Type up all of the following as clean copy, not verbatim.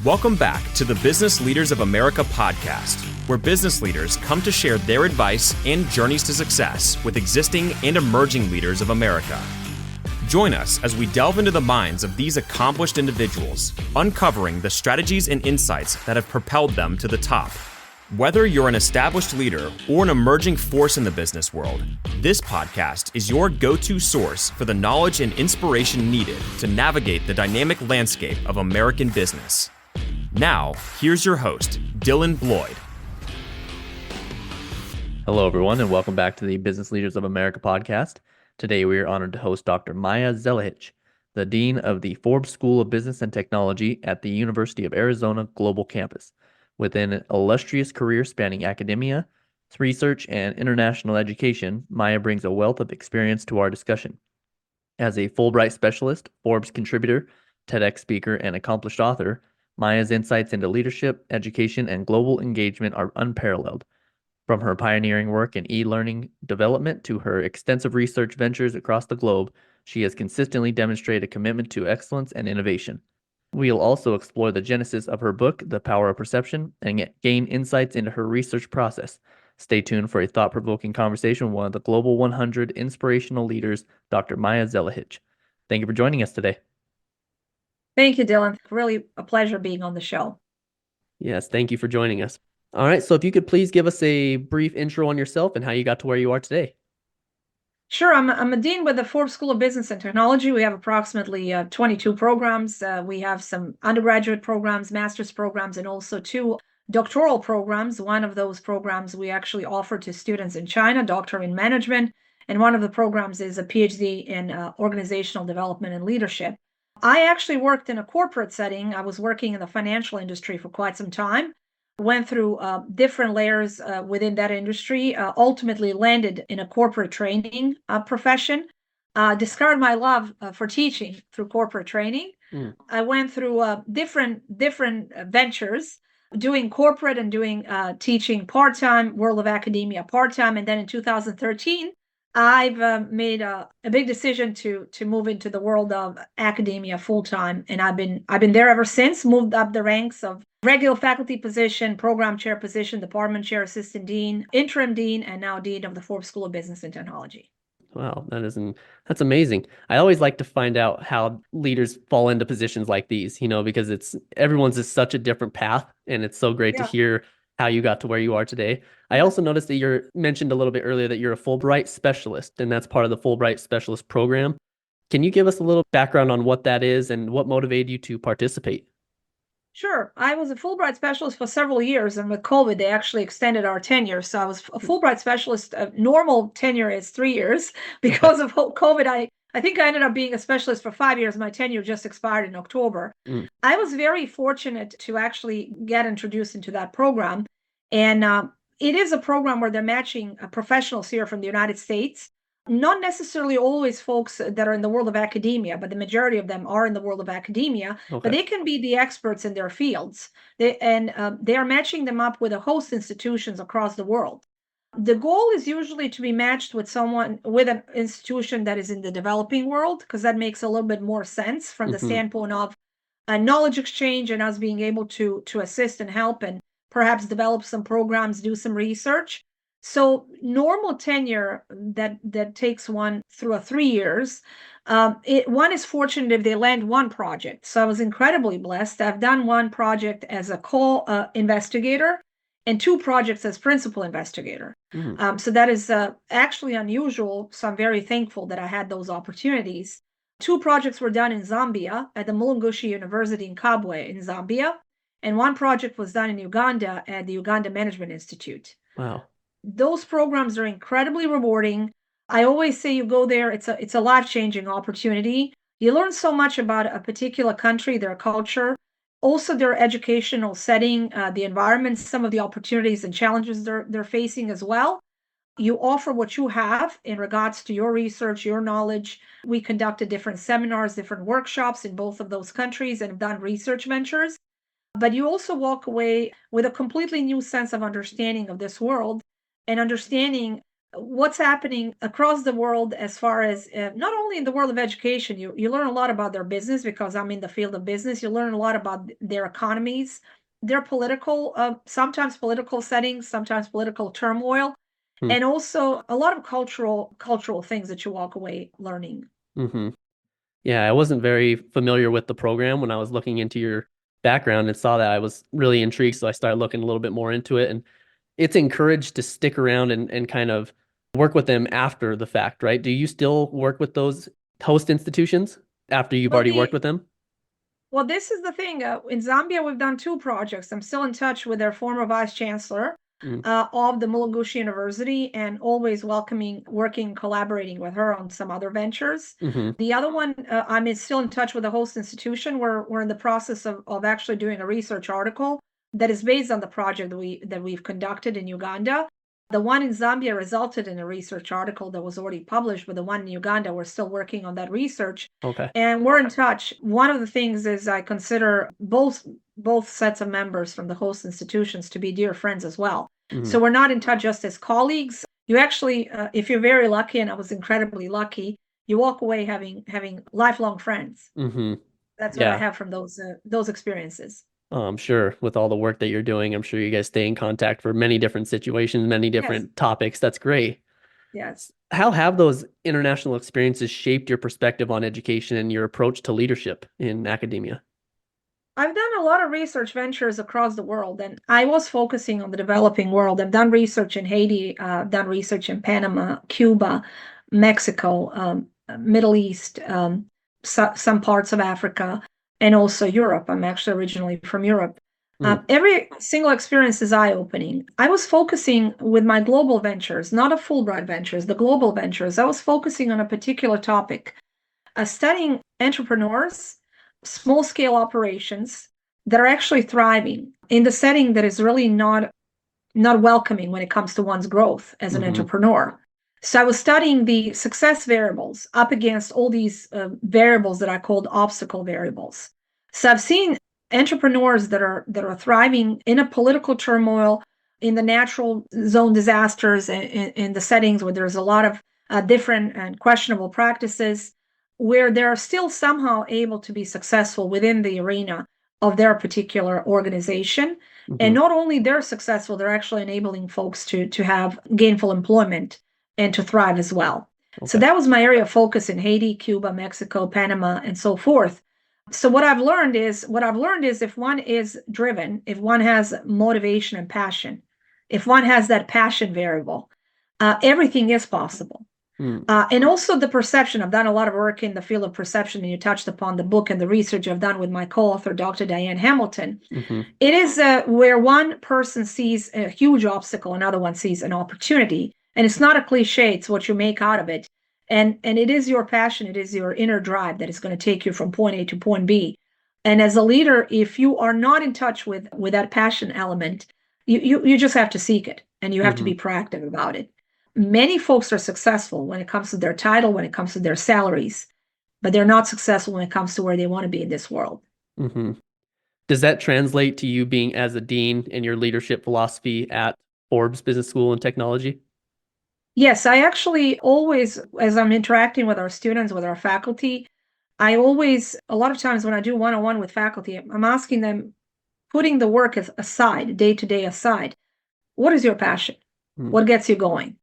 Welcome back to the Business Leaders of America podcast, where business leaders come to share their advice and journeys to success with existing and emerging leaders of America. Join us as we delve into the minds of these accomplished individuals, uncovering the strategies and insights that have propelled them to the top. Whether you're an established leader or an emerging force in the business world, this podcast is your go-to source for the knowledge and inspiration needed to navigate the dynamic landscape of American business. Now, here's your host, Dylan Bloyd. Hello, everyone, and welcome back to the Business Leaders of America podcast. Today, we are honored to host Dr. Maja Zelihic, the Dean of the Forbes School of Business and Technology at the University of Arizona Global Campus. With an illustrious career spanning academia, research, and international education, Maja brings a wealth of experience to our discussion. As a Fulbright Specialist, Forbes contributor, TEDx Speaker, and accomplished author, Maja's insights into leadership, education, and global engagement are unparalleled. From her pioneering work in e-learning development to her extensive research ventures across the globe, she has consistently demonstrated a commitment to excellence and innovation. We'll also explore the genesis of her book, The Power of Perception, and gain insights into her research process. Stay tuned for a thought-provoking conversation with one of the Global 100 inspirational leaders, Dr. Maja Zelihic. Thank you for joining us today. Thank you, Dylan. Really a pleasure being on the show. Yes, thank you for joining us. All right, so if you could please give us a brief intro on yourself and how you got to where you are today. Sure. I'm a dean with the Forbes School of Business and Technology. We have approximately 22 programs. We have some undergraduate programs, master's programs, and also 2 doctoral programs. One of those programs we actually offer to students in China, Doctor in Management, and one of the programs is a PhD in Organizational Development and Leadership. I actually worked in a corporate setting. I was working in the financial industry for quite some time. Went through different layers within that industry, ultimately landed in a corporate training profession, discovered my love for teaching through corporate training. I went through different ventures, doing corporate and doing teaching part-time, world of academia part-time. And then in 2013, I've made a big decision to move into the world of academia full-time. And I've been there ever since, moved up the ranks of regular faculty position, program chair position, department chair, assistant dean, interim dean, and now dean of the Forbes School of Business and Technology. Wow, that's amazing. I always like to find out how leaders fall into positions like these, because everyone's is such a different path, and it's so great to hear how you got to where you are today. I also noticed that you mentioned a little bit earlier that you're a Fulbright Specialist, and that's part of the Fulbright Specialist Program. Can you give us a little background on what that is and what motivated you to participate? Sure. I was a Fulbright Specialist for several years, and with COVID, they actually extended our tenure. So I was a Fulbright Specialist. Normal tenure is 3 years. Because of COVID, I think I ended up being a specialist for 5 years. My tenure just expired in October. I was very fortunate to actually get introduced into that program. And it is a program where they're matching professionals here from the United States. Not necessarily always folks that are in the world of academia, but the majority of them are in the world of academia. Okay. But they can be the experts in their fields. They are matching them up with a host institutions across the world. The goal is usually to be matched with an institution that is in the developing world, because that makes a little bit more sense from the standpoint of a knowledge exchange and us being able to assist and help and perhaps develop some programs, do some research. So normal tenure that takes one through 3 years, one is fortunate if they land one project. So I was incredibly blessed. I've done one project as a co-investigator and 2 projects as principal investigator. So that is actually unusual. So I'm very thankful that I had those opportunities. 2 projects were done in Zambia at the Mulungushi University in Kabwe in Zambia. And 1 project was done in Uganda at the Uganda Management Institute. Wow. Those programs are incredibly rewarding. I always say you go there, it's a life-changing opportunity. You learn so much about a particular country, their culture, also their educational setting, the environment, some of the opportunities and challenges they're facing as well. You offer what you have in regards to your research, your knowledge. We conducted different seminars, different workshops in both of those countries and have done research ventures. But you also walk away with a completely new sense of understanding of this world and understanding what's happening across the world as far as not only in the world of education, you learn a lot about their business because I'm in the field of business. You learn a lot about their economies, their political, sometimes political settings, sometimes political turmoil, Hmm. and also a lot of cultural things that you walk away learning. Mm-hmm. Yeah, I wasn't very familiar with the program when I was looking into your background and saw that. I was really intrigued, so I started looking a little bit more into it. And it's encouraged to stick around and kind of work with them after the fact, right? Do you still work with those host institutions after you've Well, already worked with them? Well, this is the thing. In Zambia, we've done 2 projects. I'm still in touch with their former vice chancellor Mm, of the Mulungushi University, and always welcoming, working, collaborating with her on some other ventures. mm-hmm. The other one, still in touch with the host institution. We're in the process of actually doing a research article that is based on the project that we've conducted in Uganda. The one in Zambia resulted in a research article that was already published, but the one in Uganda, we're still working on that research. Okay. And we're in touch. One of the things is I consider both sets of members from the host institutions to be dear friends as well. Mm-hmm. So we're not in touch just as colleagues. You actually, if you're very lucky, and I was incredibly lucky, you walk away having lifelong friends. Mm-hmm. That's what I have from those experiences. I'm sure with all the work that you're doing, I'm sure you guys stay in contact for many different situations, many different topics. That's great. Yes. How have those international experiences shaped your perspective on education and your approach to leadership in academia? I've done a lot of research ventures across the world, and I was focusing on the developing world. I've done research in Haiti, done research in Panama, Cuba, Mexico, Middle East, some parts of Africa, and also Europe. I'm actually originally from Europe. Every single experience is eye-opening. I was focusing with my global ventures, not a Fulbright ventures, the global ventures. I was focusing on a particular topic, studying entrepreneurs, small-scale operations that are actually thriving in the setting that is really not welcoming when it comes to one's growth as an entrepreneur. So I was studying the success variables up against all these variables that I called obstacle variables. So I've seen entrepreneurs that are thriving in a political turmoil, in the natural zone disasters, in the settings where there's a lot of different and questionable practices, where they're still somehow able to be successful within the arena of their particular organization. And not only they're successful, they're actually enabling folks to have gainful employment and to thrive as well. Okay. So that was my area of focus in Haiti, Cuba, Mexico, Panama, and so forth. So what I've learned is if one is driven, if one has motivation and passion, if one has that passion variable, everything is possible. And also the perception. I've done a lot of work in the field of perception, and you touched upon the book and the research I've done with my co-author, Dr. Diane Hamilton. It is where one person sees a huge obstacle, another one sees an opportunity. And it's not a cliche, it's what you make out of it. And it is your passion, it is your inner drive that is going to take you from point A to point B. And as a leader, if you are not in touch with that passion element, you just have to seek it, and you have to be proactive about it. Many folks are successful when it comes to their title, when it comes to their salaries, but they're not successful when it comes to where they want to be in this world. Does that translate to you being as a dean and your leadership philosophy at Forbes Business School and Technology? Yes, I actually always, as I'm interacting with our students, with our faculty, I always, a lot of times when I do one-on-one with faculty, I'm asking them, putting the work aside, day-to-day aside, what is your passion? What gets you going?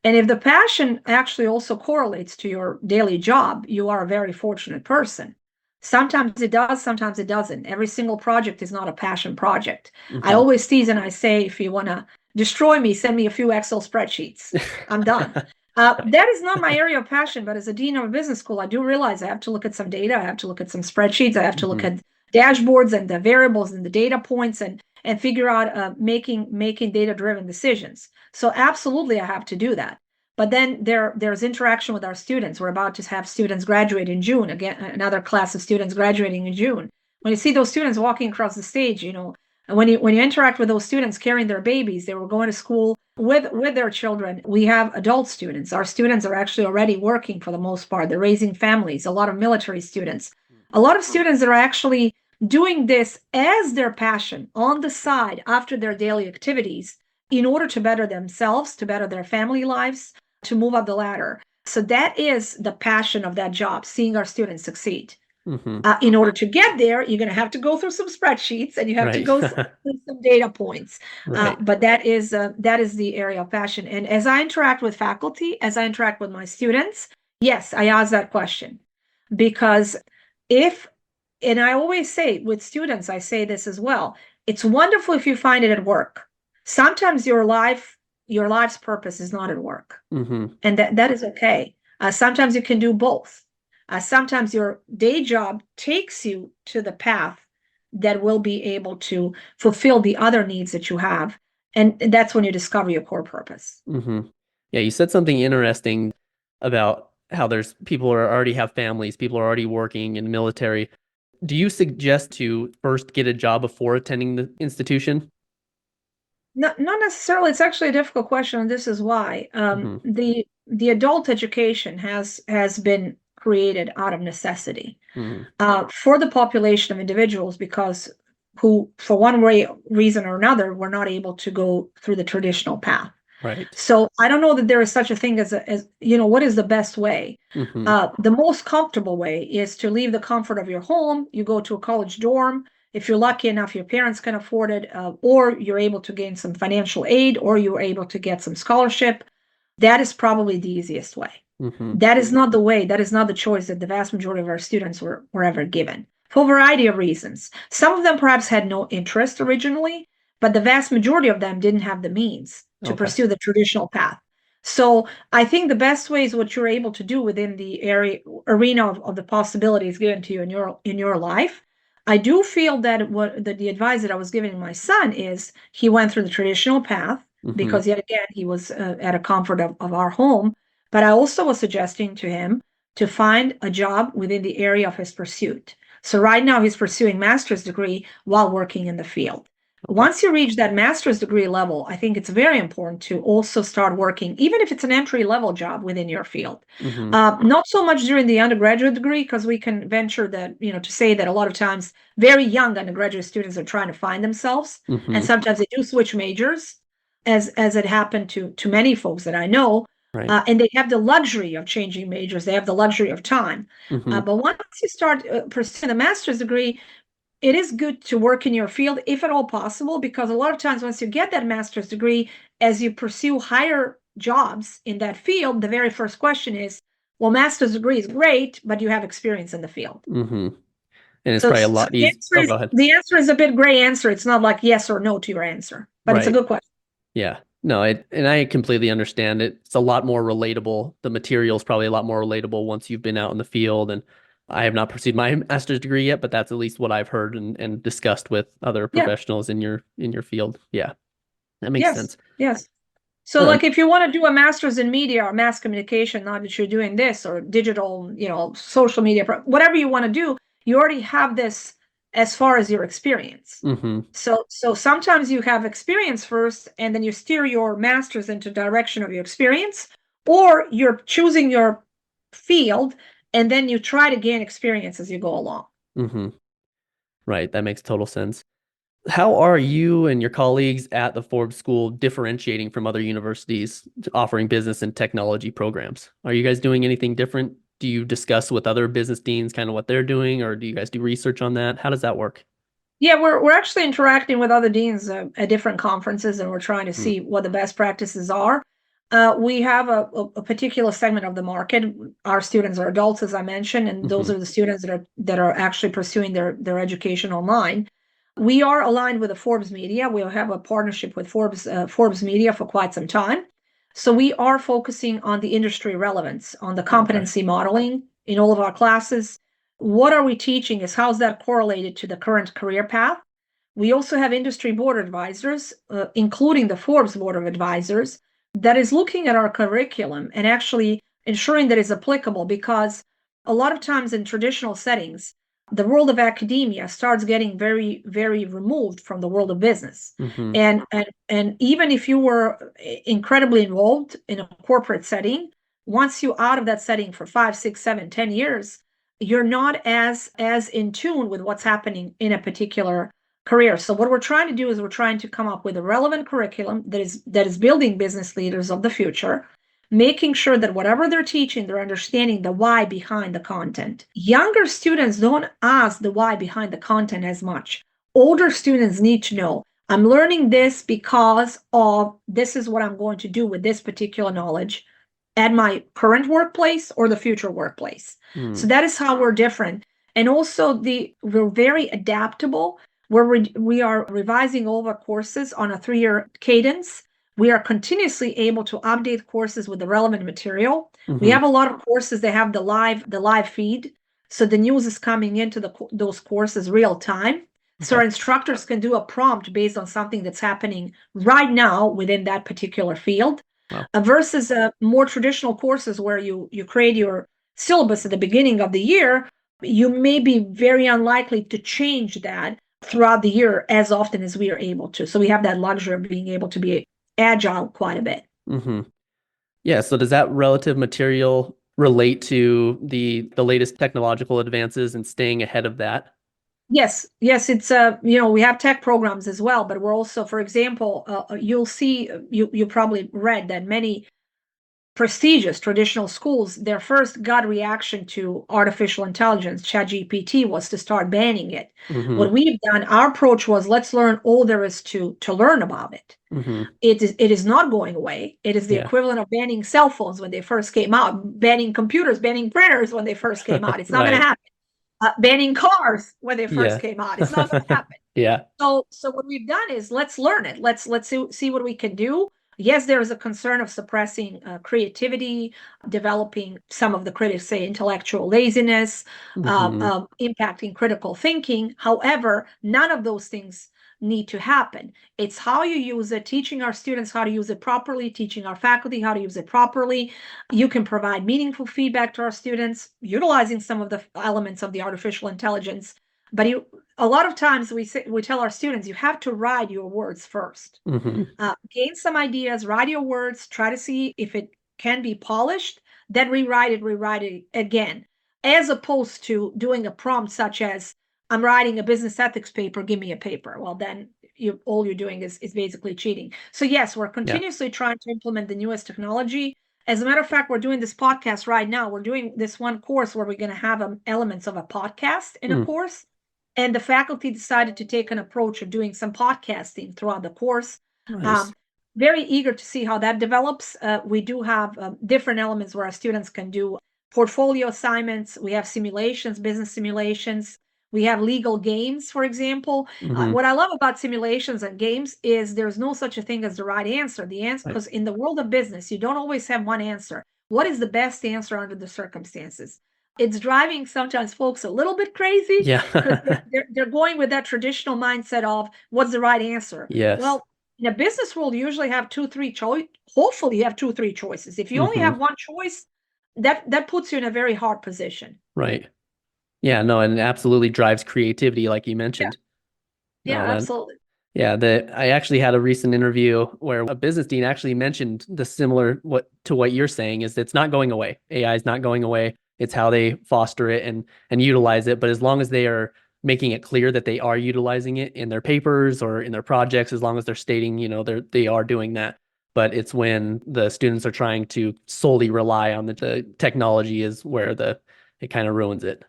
And if the passion actually also correlates to your daily job, you are a very fortunate person. Sometimes it does, sometimes it doesn't. Every single project is not a passion project. I always tease and I say, if you want to destroy me, send me a few Excel spreadsheets. I'm done. That is not my area of passion, but as a dean of a business school, I do realize I have to look at some data. I have to look at some spreadsheets. I have to look at dashboards and the variables and the data points and figure out making data-driven decisions. So absolutely, I have to do that. But then there's interaction with our students. We're about to have students graduate in June. Again, another class of students graduating in June. When you see those students walking across the stage, when you interact with those students carrying their babies, they were going to school with their children. We have adult students. Our students are actually already working for the most part. They're raising families. A lot of military students. A lot of students that are actually doing this as their passion on the side after their daily activities. in order to better themselves, to better their family lives, to move up the ladder. So that is the passion of that job, seeing our students succeed. In order to get there, you're going to have to go through some spreadsheets and you have to Right. go through some data points. Right. But that is the area of passion. And as I interact with faculty, as I interact with my students, yes, I ask that question. Because and I always say with students, I say this as well, it's wonderful if you find it at work. Sometimes your life's purpose is not at work. And that is okay. Sometimes you can do both. Sometimes your day job takes you to the path that will be able to fulfill the other needs that you have. And that's when you discover your core purpose. Yeah, you said something interesting about how there's people who already have families, people are already working in the military. Do you suggest to first get a job before attending the institution? Not necessarily. It's actually a difficult question, and this is why. The adult education has been created out of necessity for the population of individuals because who, for one reason or another, were not able to go through the traditional path. Right. So I don't know that there is such a thing as what is the best way? The most comfortable way is to leave the comfort of your home. You go to a college dorm. If you're lucky enough, your parents can afford it, or you're able to gain some financial aid, or you're able to get some scholarship. That is probably the easiest way. That is not the way. That is not the choice that the vast majority of our students were ever given for a variety of reasons. Some of them perhaps had no interest originally, but the vast majority of them didn't have the means to pursue the traditional path. So I think the best way is what you're able to do within the arena of the possibilities given to you in your life. I do feel that the advice that I was giving my son is he went through the traditional path because yet again, he was at a comfort of our home. But I also was suggesting to him to find a job within the area of his pursuit. So right now he's pursuing master's degree while working in the field. Once you reach that master's degree level, I think it's very important to also start working, even if it's an entry-level job within your field. Not so much during the undergraduate degree, because we can venture that, to say that a lot of times very young undergraduate students are trying to find themselves. And sometimes they do switch majors, as it happened to many folks that I know. Right. And they have the luxury of changing majors. They have the luxury of time. But once you start pursuing a master's degree, it is good to work in your field, if at all possible, because a lot of times once you get that master's degree, as you pursue higher jobs in that field, the very first question is, well, master's degree is great, but you have experience in the field. And it's probably a lot easier. Go ahead. The answer is a bit gray answer. It's not like yes or no to your answer, but it's a good question. Yeah. No, and I completely understand it. It's a lot more relatable. The material is probably a lot more relatable once you've been out in the field. And I have not pursued my master's degree yet, but that's at least what I've heard and discussed with other professionals in your field. Yeah, that makes sense. Yes. So like if you want to do a master's in media or mass communication, not that you're doing this or digital, social media, whatever you want to do, you already have this as far as your experience. So sometimes you have experience first, and then you steer your master's into direction of your experience, or you're choosing your field, and then you try to gain experience as you go along. Right. That makes total sense. How are you and your colleagues at the Forbes School differentiating from other universities offering business and technology programs? Are you guys doing anything different? Do you discuss with other business deans kind of what they're doing, or do you guys do research on that? How does that work? Yeah, we're actually interacting with other deans at different conferences, and we're trying to see what the best practices are. We have a particular segment of the market. Our students are adults, as I mentioned, and those are the students that are actually pursuing their education online. We are aligned with the Forbes Media. We have a partnership with Forbes Media for quite some time. So we are focusing on the industry relevance, on the competency modeling in all of our classes. What are we teaching is how's that correlated to the current career path? We also have industry board advisors, including the Forbes Board of Advisors, that is looking at our curriculum and actually ensuring that it's applicable, because a lot of times in traditional settings, the world of academia starts getting very, very removed from the world of business. And even if you were incredibly involved in a corporate setting, once you're out of that setting for 5, 6, 7, 10 years, you're not as in tune with what's happening in a particular career. So what we're trying to do is we're trying to come up with a relevant curriculum that is building business leaders of the future, making sure that whatever they're teaching, they're understanding the why behind the content. Younger students don't ask the why behind the content as much. Older students need to know, I'm learning this because of this is what I'm going to do with this particular knowledge at my current workplace or the future workplace. So that is how we're different. And also we're very adaptable. We are revising all of our courses on a 3-year cadence. We are continuously able to update courses with the relevant material. We have a lot of courses that have the live feed. So the news is coming into those courses real time. So our instructors can do a prompt based on something that's happening right now within that particular field. Wow. Versus more traditional courses where you create your syllabus at the beginning of the year, you may be very unlikely to change that throughout the year as often as we are able to. So we have that luxury of being able to be agile quite a bit. Yeah. So does that relative material relate to the latest technological advances and staying ahead of that? Yes, it's we have tech programs as well, but we're also, for example, you'll see you probably read that many prestigious traditional schools, their first gut reaction to artificial intelligence, ChatGPT, was to start banning it. What we've done, our approach was, let's learn all there is to learn about it. It is not going away. It is the equivalent of banning cell phones when they first came out, banning computers, banning printers when they first came out. It's not going to happen. Banning cars when they first came out. It's not going to happen. So what we've done is let's learn it. Let's see what we can do. Yes, there is a concern of suppressing creativity, developing, some of the critics say, intellectual laziness, impacting critical thinking. However, none of those things need to happen. It's how you use it, teaching our students how to use it properly, teaching our faculty how to use it properly. You can provide meaningful feedback to our students, utilizing some of the elements of the artificial intelligence. But a lot of times we tell our students, you have to write your words first. Gain some ideas, write your words, try to see if it can be polished, then rewrite it again, as opposed to doing a prompt such as, I'm writing a business ethics paper, give me a paper. Well, then all you're doing is basically cheating. So yes, we're continuously trying to implement the newest technology. As a matter of fact, we're doing this podcast right now. We're doing this one course where we're going to have elements of a podcast in a course. And the faculty decided to take an approach of doing some podcasting throughout the course. Nice. Very eager to see how that develops. We do have different elements where our students can do portfolio assignments. We have simulations, business simulations. We have legal games, for example. What I love about simulations and games is there's no such a thing as the right answer. The answer, because in the world of business, you don't always have one answer. What is the best answer under the circumstances? It's driving sometimes folks a little bit crazy. They're going with that traditional mindset of what's the right answer. Well, in a business world, you usually have 2-3 choices. Hopefully you have 2-3 choices. If you only have one choice, that puts you in a very hard position. Right. Yeah, no, and it absolutely drives creativity, like you mentioned. Absolutely. I actually had a recent interview where a business dean actually mentioned the similar to what you're saying, is it's not going away. AI is not going away. It's how they foster it and utilize it. But as long as they are making it clear that they are utilizing it in their papers or in their projects, as long as they're stating, they are doing that. But it's when the students are trying to solely rely on the technology is where it kind of ruins it.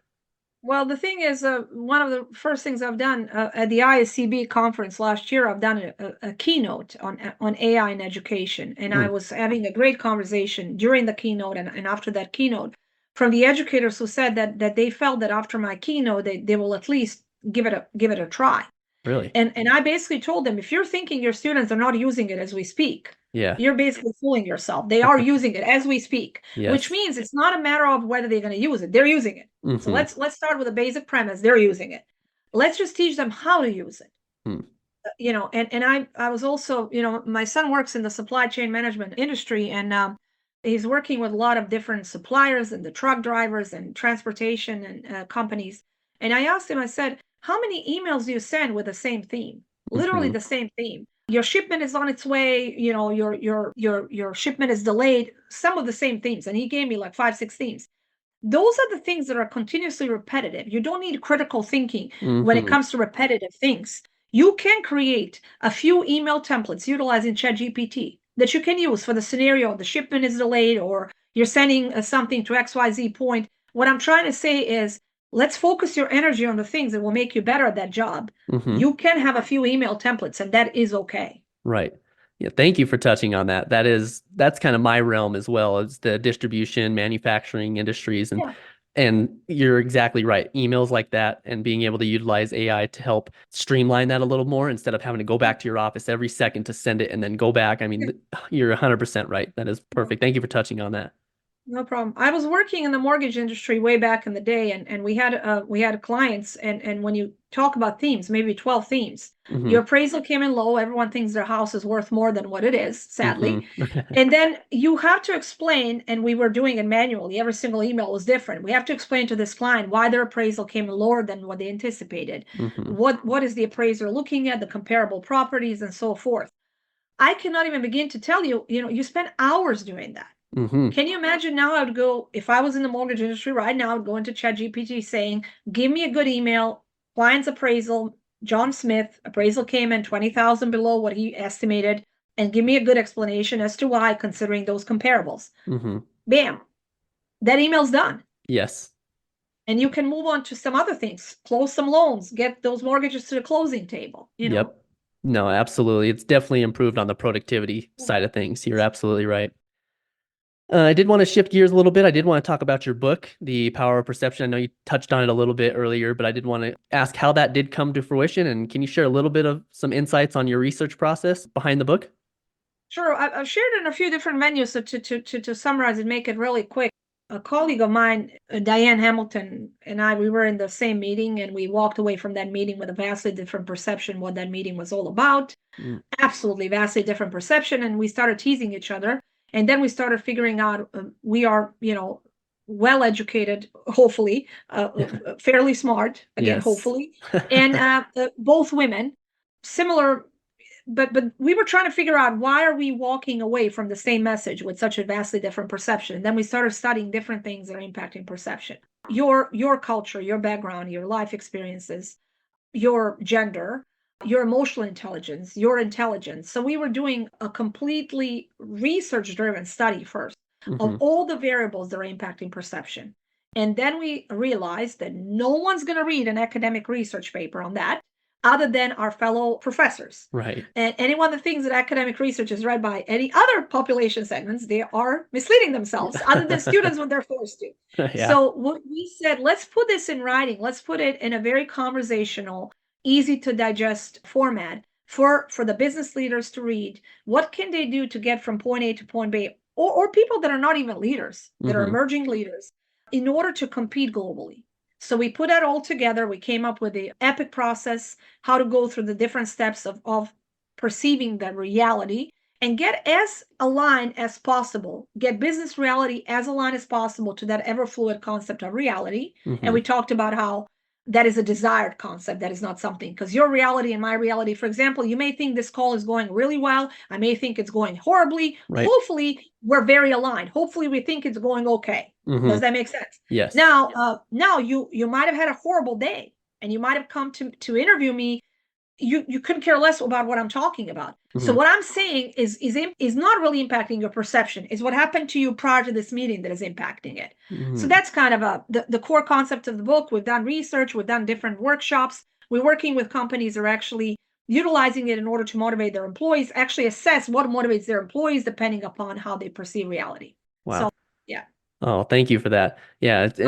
Well, the thing is, one of the first things I've done at the ISCB conference last year, I've done a keynote on AI in education. And I was having a great conversation during the keynote and after that keynote from the educators who said that they felt that after my keynote, they will at least give it a try. Really? And I basically told them, if you're thinking your students are not using it as we speak, you're basically fooling yourself. They are using it as we speak, which means it's not a matter of whether they're going to use it. They're using it. So let's start with a basic premise. They're using it. Let's just teach them how to use it. And I was also, my son works in the supply chain management industry, and he's working with a lot of different suppliers and the truck drivers and transportation and companies. And I asked him, I said, how many emails do you send with the same theme? Literally the same theme. Your shipment is on its way, your shipment is delayed, some of the same themes. And he gave me like 5-6 themes. Those are the things that are continuously repetitive. You don't need critical thinking when it comes to repetitive things. You can create a few email templates utilizing ChatGPT that you can use for the scenario the shipment is delayed or you're sending something to XYZ point. What I'm trying to say is, let's focus your energy on the things that will make you better at that job. You can have a few email templates, and that is okay. Right. Yeah. Thank you for touching on that. That's kind of my realm as well as the distribution, manufacturing industries. And you're exactly right. Emails like that and being able to utilize AI to help streamline that a little more instead of having to go back to your office every second to send it and then go back. I mean, you're 100% right. That is perfect. Thank you for touching on that. No problem. I was working in the mortgage industry way back in the day, and we had clients, and when you talk about themes, maybe 12 themes, your appraisal came in low. Everyone thinks their house is worth more than what it is, sadly. And then you have to explain, and we were doing it manually. Every single email was different. We have to explain to this client why their appraisal came in lower than what they anticipated. What is the appraiser looking at, the comparable properties, and so forth. I cannot even begin to tell you, you spend hours doing that. Can you imagine now? I would go, if I was in the mortgage industry right now, I would go into ChatGPT saying, give me a good email, client's appraisal, John Smith, appraisal came in 20,000 below what he estimated, and give me a good explanation as to why, considering those comparables. Bam. That email's done. Yes. And you can move on to some other things, close some loans, get those mortgages to the closing table. Yep. No, absolutely. It's definitely improved on the productivity side of things. You're absolutely right. I did want to shift gears a little bit. I did want to talk about your book, The Power of Perception. I know you touched on it a little bit earlier, but I did want to ask how that did come to fruition. And can you share a little bit of some insights on your research process behind the book? Sure. I've shared it in a few different venues. So to summarize and make it really quick, a colleague of mine, Diane Hamilton, and I, we were in the same meeting, and we walked away from that meeting with a vastly different perception what that meeting was all about. Absolutely vastly different perception. And we started teasing each other. And then we started figuring out we are, well educated, hopefully, fairly smart, again, hopefully, and both women, similar, but we were trying to figure out why are we walking away from the same message with such a vastly different perception. And then we started studying different things that are impacting perception. Your culture, your background, your life experiences, your gender, your emotional intelligence, your intelligence. So we were doing a completely research-driven study first of all the variables that are impacting perception. And then we realized that no one's going to read an academic research paper on that other than our fellow professors. Right. And anyone that thinks that academic research is read by any other population segments, they are misleading themselves, other than students when they're forced to. So what we said, let's put this in writing. Let's put it in a very conversational, easy to digest format for the business leaders to read. What can they do to get from point A to point B, or people that are not even leaders, that are emerging leaders, in order to compete globally? So we put that all together. We came up with the EPIC process, how to go through the different steps of perceiving the reality and get as aligned as possible, get business reality as aligned as possible to that ever fluid concept of reality. And we talked about how that is a desired concept. That is not something, because your reality and my reality, for example, you may think this call is going really well. I may think it's going horribly. Right. Hopefully we're very aligned. Hopefully we think it's going okay. Does that make sense? Yes. Now you might have had a horrible day and you might have come to interview me. You couldn't care less about what I'm talking about. So what I'm saying is not really impacting your perception. It's what happened to you prior to this meeting that is impacting it. So that's kind of the core concept of the book. We've done research. We've done different workshops. We're working with companies that are actually utilizing it in order to motivate their employees, actually assess what motivates their employees depending upon how they perceive reality. Wow. So, yeah. Oh, thank you for that. Yeah. It's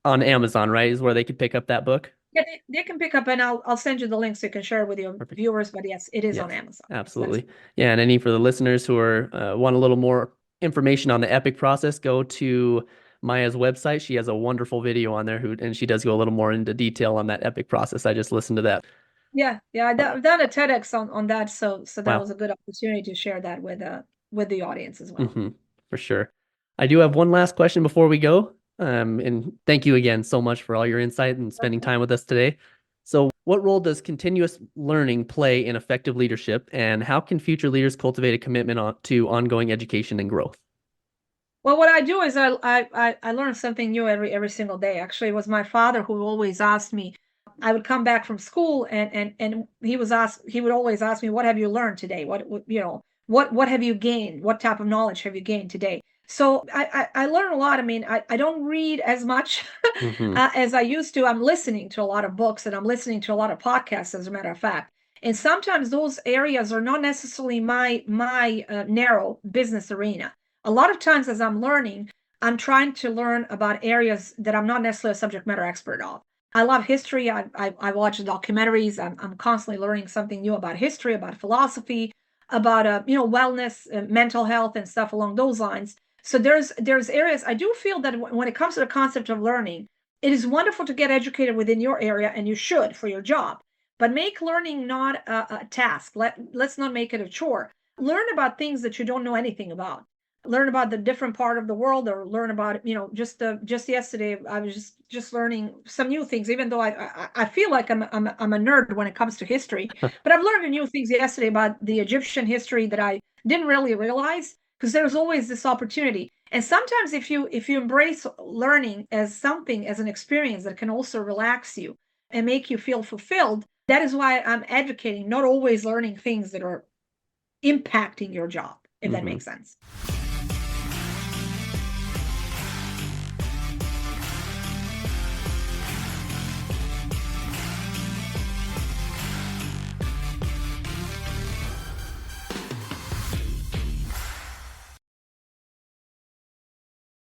on Amazon, right? Is where they could pick up that book. Yeah, they can pick up, and I'll send you the link so you can share it with your viewers. But yes, it is on Amazon. Absolutely. Yeah, and any for the listeners who are want a little more information on the EPIC process, go to Maja's website. She has a wonderful video on there, and she does go a little more into detail on that EPIC process. I just listened to that. Yeah. I've done a TEDx on that, so that was a good opportunity to share that with the audience as well. For sure. I do have one last question before we go. And thank you again so much for all your insight and spending time with us today. So what role does continuous learning play in effective leadership, and how can future leaders cultivate a commitment to ongoing education and growth? Well, what I do is I learn something new every single day. Actually, it was my father who always asked me, I would come back from school and he would always ask me, what have you learned today? What have you gained? What type of knowledge have you gained today? So I learn a lot. I mean, I don't read as much as I used to. I'm listening to a lot of books and I'm listening to a lot of podcasts, as a matter of fact. And sometimes those areas are not necessarily my narrow business arena. A lot of times as I'm learning, I'm trying to learn about areas that I'm not necessarily a subject matter expert of. I love history. I watch documentaries. I'm constantly learning something new about history, about philosophy, about wellness, mental health, and stuff along those lines. So there's areas. I do feel that when it comes to the concept of learning, it is wonderful to get educated within your area, and you should for your job. But make learning not a task. Let's not make it a chore. Learn about things that you don't know anything about. Learn about the different part of the world, or learn about just yesterday I was just learning some new things, even though I feel like I'm a nerd when it comes to history. But I've learned new things yesterday about the Egyptian history that I didn't really realize, because there's always this opportunity. And sometimes if you embrace learning as something, as an experience that can also relax you and make you feel fulfilled, that is why I'm advocating not always learning things that are impacting your job, if that makes sense.